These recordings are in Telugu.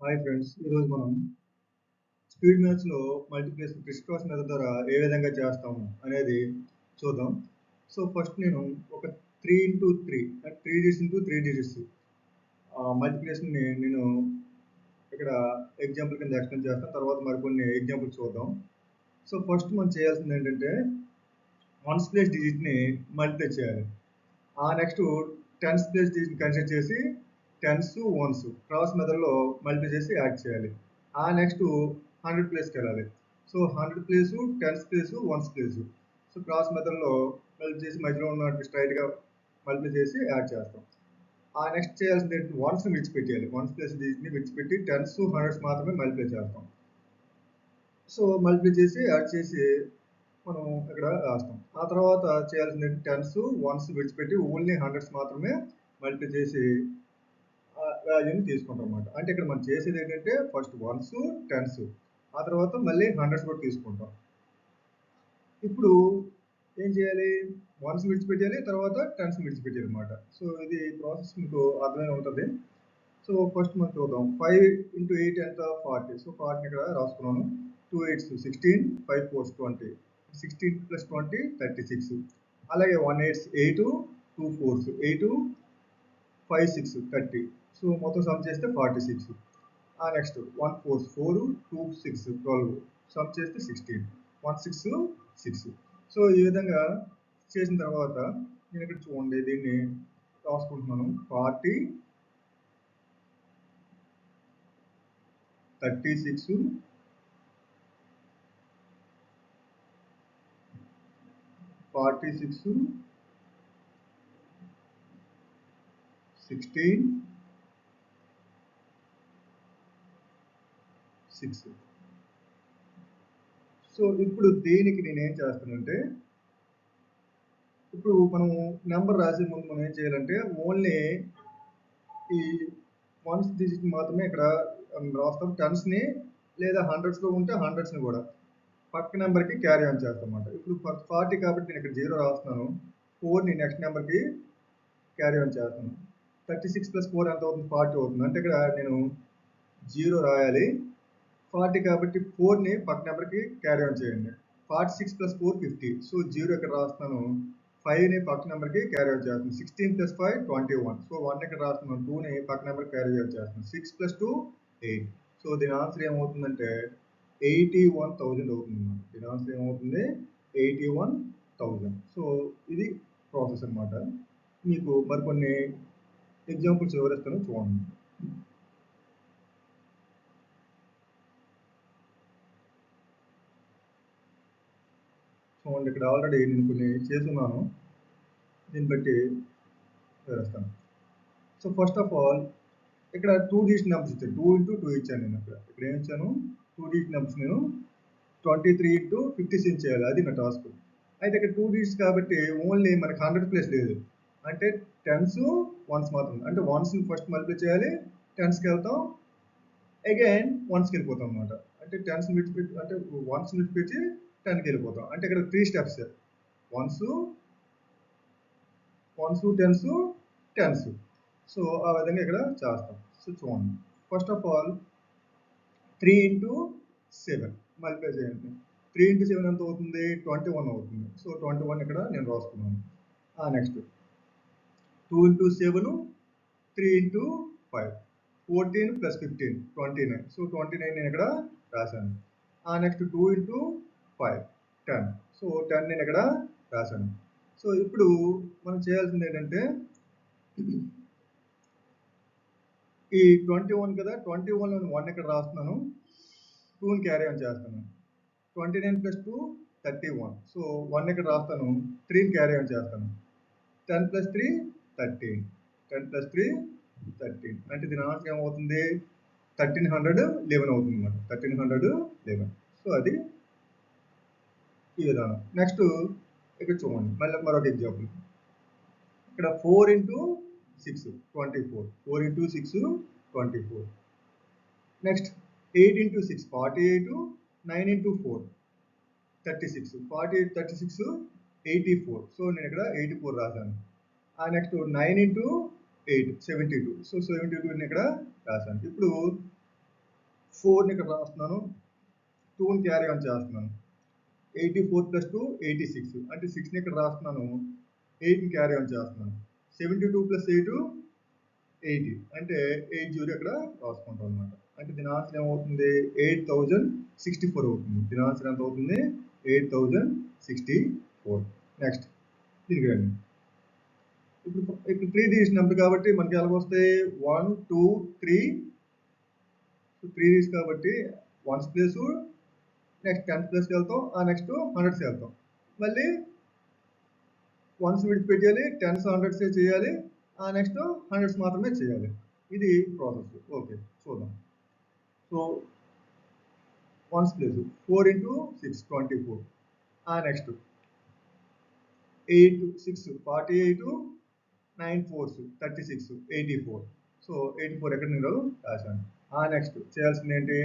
హాయ్ ఫ్రెండ్స్, ఈరోజు మనం స్పీడ్ మ్యాథ్స్లో మల్టిప్లికేషన్ క్రిస్ క్రాస్ మెథడ్ ద్వారా ఏ విధంగా చేస్తాము అనేది చూద్దాం. సో ఫస్ట్ నేను ఒక 3 ఇంటూ 3 అంటే 3 డిజిట్స్ ఇంటూ 3 డిజిట్స్ మల్టిప్లికేషన్ని నేను ఇక్కడ ఎగ్జాంపుల్ కింద ఎక్స్ప్లెయిన్ చేస్తాను. తర్వాత మరికొన్ని ఎగ్జాంపుల్స్ చూద్దాం. సో ఫస్ట్ మనం చేయాల్సింది ఏంటంటే వన్స్ ప్లేస్ డిజిట్ని మల్టిప్లై చేయాలి. నెక్స్ట్ టెన్స్ ప్లేస్ డిజిట్ని కన్సిడర్ చేసి టెన్స్ వన్స్ క్రాస్ మెథడ్లో మల్టిప్లై చేసి యాడ్ చేయాలి. నెక్స్ట్ 100 ప్లేస్కి వెళ్ళాలి. So 100 place, tens place, ones place. So cross మెథడ్లో మల్టిప్లై చేసి మధ్యలో ఉన్న స్ట్రైట్గా మల్టిప్లై చేసి యాడ్ చేస్తాం. నెక్స్ట్ చేయాల్సింది వన్స్ని విడిచిపెట్టేయాలి. వన్స్ ప్లేస్ డిజిట్ని విడిచిపెట్టి టెన్స్ హండ్రెడ్స్ మాత్రమే మల్టిప్లై చేస్తాం. సో మల్టిప్లై చేసి యాడ్ చేసి మనం ఇక్కడ రాస్తాం. ఆ తర్వాత చేయాల్సింది టెన్స్ వన్స్ విడిచిపెట్టి ఓన్లీ హండ్రెడ్స్ మాత్రమే మల్టిప్లై చేసి వాల్యూని తీసుకుంటాం అన్నమాట. అంటే ఇక్కడ మనం చేసేది ఏంటంటే ఫస్ట్ వన్స్ టెన్స్, ఆ తర్వాత మళ్ళీ హండ్రెడ్స్ కూడా తీసుకుంటాం. ఇప్పుడు ఏం చేయాలి, వన్స్ విడిచిపెట్టాలి, తర్వాత టెన్స్ విడిచిపెట్టాలి అనమాట. సో ఇది ప్రాసెస్ మీకు అర్థమై ఉంటుంది. సో ఫస్ట్ మనం చూద్దాం. 5 ఇంటూ 8 ఎంత? 40. సో 40 ఇక్కడ రాసుకున్నాను. 2 8s 16, 5 4s 20. 16 ప్లస్ 20 36. అలాగే 1 8s 8, 2 4s 8, 5 6 30. సో మొత్తం సమ్ చేస్తే 46. నెక్స్ట్ 1 4 4, 2 6 12. సమ్ చేస్తే 16. 1 6 6. సో ఈ విధంగా చేసిన తర్వాత నేను ఇక్కడ చూడండి దీన్ని రాసుకుంటున్నాను. 40 36 46 16 6. సో ఇప్పుడు దీనికి నేను ఏం చేస్తానంటే, ఇప్పుడు మనం నెంబర్ రాసే ముందు మనం ఏం చేయాలంటే ఓన్లీ ఈ వన్స్ డిజిట్ మాత్రమే ఇక్కడ రాస్తాం. టెన్స్ని లేదా హండ్రెడ్స్లో ఉంటే హండ్రెడ్స్ని కూడా పక్క నెంబర్కి క్యారీ ఆన్ చేస్తాం అన్నమాట. ఇప్పుడు 40 కాబట్టి నేను ఇక్కడ 0 రాస్తున్నాను. 4ని నెక్స్ట్ నెంబర్కి క్యారీ ఆన్ చేస్తాను. 36 ప్లస్ 4 ఎంత అవుతుంది? 40 అవుతుంది. అంటే ఇక్కడ నేను 0 రాయాలి. 40 కాబట్టి 4ని పక్క నెంబర్కి క్యారీ ఆన్ చేయండి. 46 ప్లస్ 4 50. సో 0 ఇక్కడ రాస్తున్నాను. 5ని పక్క నెంబర్కి క్యారీ ఆన్ చేస్తున్నాను. 16 ప్లస్ 5 21. సో 1 ఇక్కడ రాస్తున్నాను. 2ని పక్క నెంబర్కి క్యారీ ఆన్ చేస్తున్నాను. 6 ప్లస్ 2 8. సో దీని ఆన్సర్ ఏమవుతుందంటే 81,000 అవుతుంది. దీని ఆన్సర్ ఏమవుతుంది? 81,000. సో ఇది ప్రాసెస్ అన్నమాట. మీకు మరికొన్ని ఎగ్జాంపుల్స్ వివరిస్తాను, చూడండి. చూడండి ఇక్కడ ఆల్రెడీ నేను కొన్ని చేస్తున్నాను, దీన్ని బట్టి వివరిస్తాను. సో ఫస్ట్ ఆఫ్ ఆల్ ఇక్కడ 2 డిజిట్ నెంబర్స్ ఇచ్చాను. 2 ఇంటూ 2 ఇచ్చాను. నేను ఇక్కడ ఏం ఇచ్చాను? 2 డిజిట్ నెంబర్స్ నేను 23 ఇంటూ 56 చేయాలి. అది నా టాస్క్. అయితే ఇక్కడ 2 డిజిట్స్ కాబట్టి ఓన్లీ మనకి 100 ప్లేస్ లేదు. అంటే టెన్స్ వన్స్ మాత్రం. అంటే వన్స్ని ఫస్ట్ మల్టిప్లై చేయాలి, టెన్స్కి వెళ్తాం, అగైన్ వన్స్కి వెళ్ళిపోతాం అనమాట. అంటే టెన్స్ విడిచిపెట్టి అంటే వన్స్ విడిచిపెట్టి 10కి వెళ్ళిపోతాం. అంటే ఇక్కడ 3 steps. Ones tens tens. So ఆ విధంగా ఇక్కడ చేస్తాం. సో చూడండి. First of all 3 into 7 multiply చేయండి. 3 ఇంటూ 7 ఎంత అవుతుంది? 21 అవుతుంది. సో 21 ఇక్కడ నేను రాసుకున్నాను. Next 2 into 7, 3 into 5, 14 plus 15 29. So 29 నేను ఇక్కడ రాశాను. Next 2 into 5 10. సో 10 నేను ఇక్కడ రాశాను. సో ఇప్పుడు మనం చేయాల్సింది ఏంటంటే ఈ 21 కదా, 21లో 1 ఇక్కడ రాస్తున్నాను, 2ని క్యారీ ఆన్ చేస్తాను. 29 ప్లస్ 2 31. సో 1 ఇక్కడ రాస్తాను, 3ని క్యారీ ఆన్ చేస్తాను. 10 ప్లస్ 3 13. 10 ప్లస్ 3 13. అంటే దీని ఆన్సర్ ఏమవుతుంది? 1311 అవుతుంది అన్నమాట. 1311. సో అది ఈ విధానం. నెక్స్ట్ ఇక్కడ చూడండి, మళ్ళీ మరొక ఎగ్జాంపుల్. ఇక్కడ 4 into 6 24. 4 into 6 24. Next 8 into 6 48. 9 into 4 36. 48 36 84. So నేను ఇక్కడ 84 రాశాను. Next 9 into 8 72. సో 72 ఇక్కడ రాశాను. ఇప్పుడు 4ని ఇక్కడ రాస్తున్నాను, 2ని క్యారీ ఆన్ చేస్తున్నాను. 84 ప్లస్ 2 86, అంటే 6ని ఇక్కడ రాస్తున్నాను, 8ని క్యారీ ఆన్ చేస్తున్నాను. 72 ప్లస్ 8 80, అంటే 80 ఇక్కడ రాసుకుంటాం అనమాట. అంటే దీని ఆన్సర్ ఏమవుతుంది, 8064 అవుతుంది. దీని ఆన్సర్ ఎంత అవుతుంది, 8064. నెక్స్ట్ దీనికి రండి. ఇప్పుడు 3 డిజిట్ నెంబర్ కాబట్టి మనకి ఎలాగ వస్తాయి, 1 2 3, 3 డిజిట్ కాబట్టి 1s ప్లేస్, నెక్స్ట్ 10s ప్లేస్కి వెళ్తాం, ఆ నెక్స్ట్ 100s వెళ్తాం. మళ్ళీ 1s విడిచిపెట్టాలి, 10s 100s చేయాలి, ఆ నెక్స్ట్ 100s మాత్రమే చేయాలి. ఇది ప్రాసెస్. ఓకే, చూద్దాం. సో 1s ప్లేస్ 4 into 6 24, ఆ నెక్స్ట్ 8 6 48, 9 4s 36 84. సో 84 ఎక్కడ నేను రాశాను. ఆ నెక్స్ట్ చేయాల్సింది ఏంటి,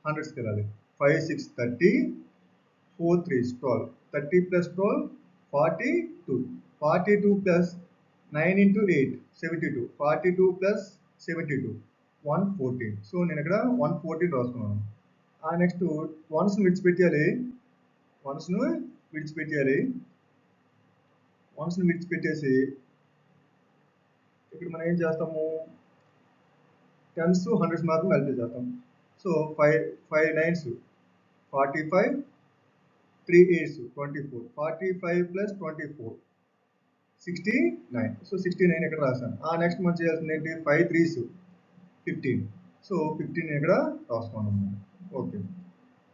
100స్కి వెళ్ళాలి. 5 6 30, 4 3 12, 30 plus 12 42, 42 plus 9 into 8 72, 42 plus 72 114. So నేను ఇక్కడ 114 రాసుకున్నాను. ఆ నెక్స్ట్ వన్స్ విడిచిపెట్టాలి, వన్స్ను విడిచిపెట్టేసి ఇక్కడ మనం ఏం చేస్తాము, 10s 100s మాత్రం మల్టిప్లై చేస్తాం. So 5 9s 45, 3 8s 24, 45 plus 24 69. So 69 ఇక్కడ రాశాను. ఆ నెక్స్ట్ మనం చేయాల్సింది ఏంటి, 5 3s 15. సో 15 ఇక్కడ రాసుకున్నాము. ఓకే,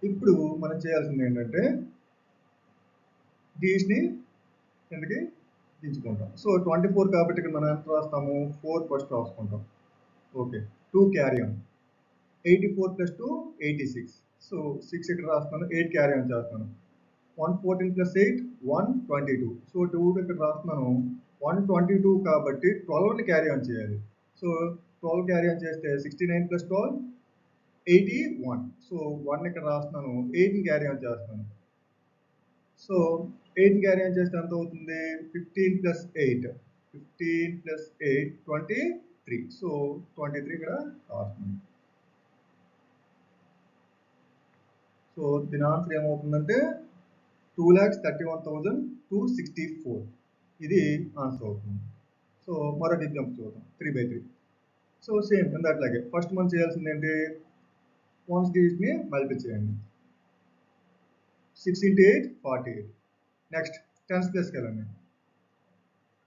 ఇప్పుడు మనం చేయాల్సింది ఏంటంటే దీన్ని కిందకి దించుకుంటాం. సో 24 కాబట్టి ఇక్కడ మనం ఎంత రాస్తాము, 4 ఫస్ట్ రాసుకుంటాం. Okay, 2 carry on, 84 plus 2 86. So 6 ఇక్కడ రాస్తున్నాను, 8 క్యారీ ఆన్ చేస్తాను. 114 plus 8 122. సో 2 ఇక్కడ రాస్తున్నాను, 122 కాబట్టి 12ని క్యారీ ఆన్ చేయాలి. సో 12 క్యారీ ఆన్ చేస్తే 69 plus 12 81. సో 1 ఇక్కడ రాస్తున్నాను, 8ని క్యారీ ఆన్ చేస్తాను. సో 8ని క్యారీ ఆన్ చేస్తే ఎంత అవుతుంది, 15 plus 8 23. సో 23 ఇక్కడ రాస్తున్నాను. సో దీని ఆన్సర్ ఏమవుతుందంటే 2,31,264. ఇది ఆన్సర్ అవుతుంది. సో మరొక ఎగ్జాంపుల్ చూద్దాం, 3/3. సో సేమ్ ఇందాట్లాగే ఫస్ట్ మనం చేయాల్సింది ఏంటి, 1s డిజిట్ని మల్టిప్లై చేయండి. 6 into 8 48. నెక్స్ట్ 10s ప్లేస్కి వెళ్ళండి.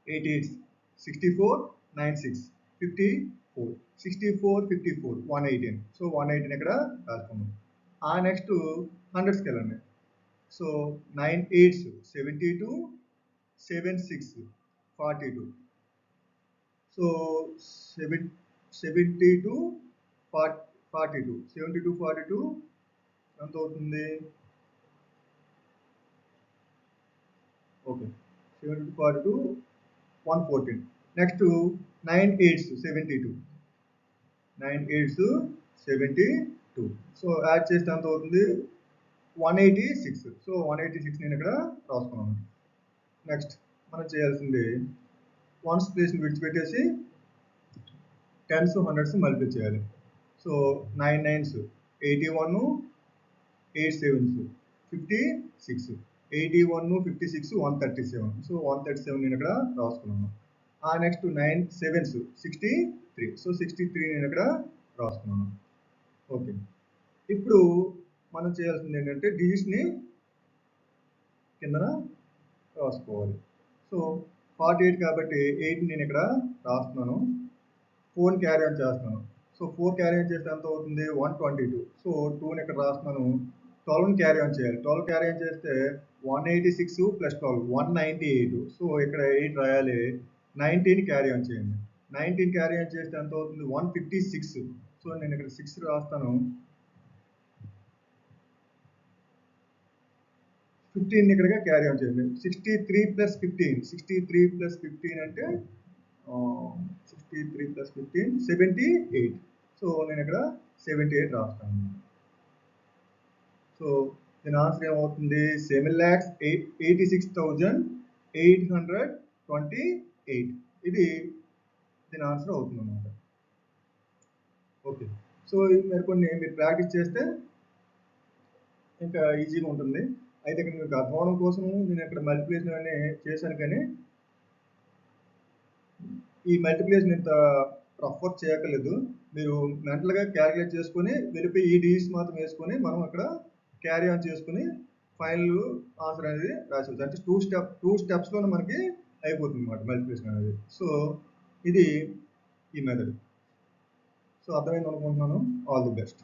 8 8 64 9 6 54, 64 54 118. సో 118 ఇక్కడ రాసుకున్నాం. ఆ నెక్స్ట్ 100స్కి వెళ్ళండి. So 9 8s 72 7 6 42. సో 72 42 ఎంత అవుతుంది, okay 72 42 114. Next 9 8s 72, 9 8s 72. So add చేస్తే ఎంత అవుతుంది, 186. సో 186 నేను ఇక్కడ రాసుకున్నాను. నెక్స్ట్ మనం చేయాల్సింది 1s ప్లేస్ని విడిచిపెట్టేసి 10s 100s మల్టిప్లై చేయాలి. So 9 9s 81, 8 7s 56, 81 56 137. సో 137 నేను ఇక్కడ రాసుకున్నాను. ఆ నెక్స్ట్ 9 7s 63. సో 63 నేను ఇక్కడ రాసుకున్నాను. ఓకే, ఇప్పుడు మనం చేయాల్సింది ఏంటంటే డిజిట్స్ని కిందన రాసుకోవాలి. సో 48 కాబట్టి 8 నేను ఇక్కడ రాస్తున్నాను, 4 క్యారీ ఆన్ చేస్తున్నాను. సో 4 క్యారీ ఆన్ చేస్తే ఎంత అవుతుంది, 122. సో 2ని ఇక్కడ రాస్తున్నాను, 12ని క్యారీ ఆన్ చేయాలి. 12 క్యారీ ఆన్ చేస్తే 186 plus 12 198. సో ఇక్కడ 8 రాయాలి, 19 క్యారీ ఆన్ చేయండి. 19 క్యారీ ఆన్ చేస్తే ఎంత అవుతుంది, 156. సో నేను ఇక్కడ 6 రాస్తాను. 15 ఇక్కడగా క్యారీ ఆన్ చేయండి. 63 plus 15, 63 plus 15 అంటే 63 plus 15 78. సో నేను ఇక్కడ 78 రాస్తాను. సో దీని ఆన్సర్ ఏమవుతుంది, 7,86,828. ఇది దీని ఆన్సర్ అవుతుంది అన్నమాట. ఓకే, సో మీరు కొన్ని మీరు ప్రాక్టీస్ చేస్తే ఇంకా ఈజీగా ఉంటుంది. అయితే ఇక్కడ మీకు అర్థం అవ్వడం కోసం నేను ఇక్కడ మల్టిప్లికేషన్ అనే చేశాను, కానీ ఈ మల్టిప్లికేషన్ ఇంత రఫ్ వర్క్ చేయక్కర్లేదు. మీరు మెంటల్‌గా క్యాలిక్యులేట్ చేసుకొని వెళ్ళిపోయి ఈ డిజిట్స్ మాత్రం వేసుకొని మనం అక్కడ క్యారీ ఆన్ చేసుకొని ఫైనల్ ఆన్సర్ అనేది రాసేయచ్చు. అంటే 2 స్టెప్స్‌లోనే మనకి అయిపోతుందన్నమాట మల్టిప్లికేషన్ అనేది. సో ఇది ఈ మెథడ్. సో అర్థమైంది అనుకుంటున్నాను. All the best.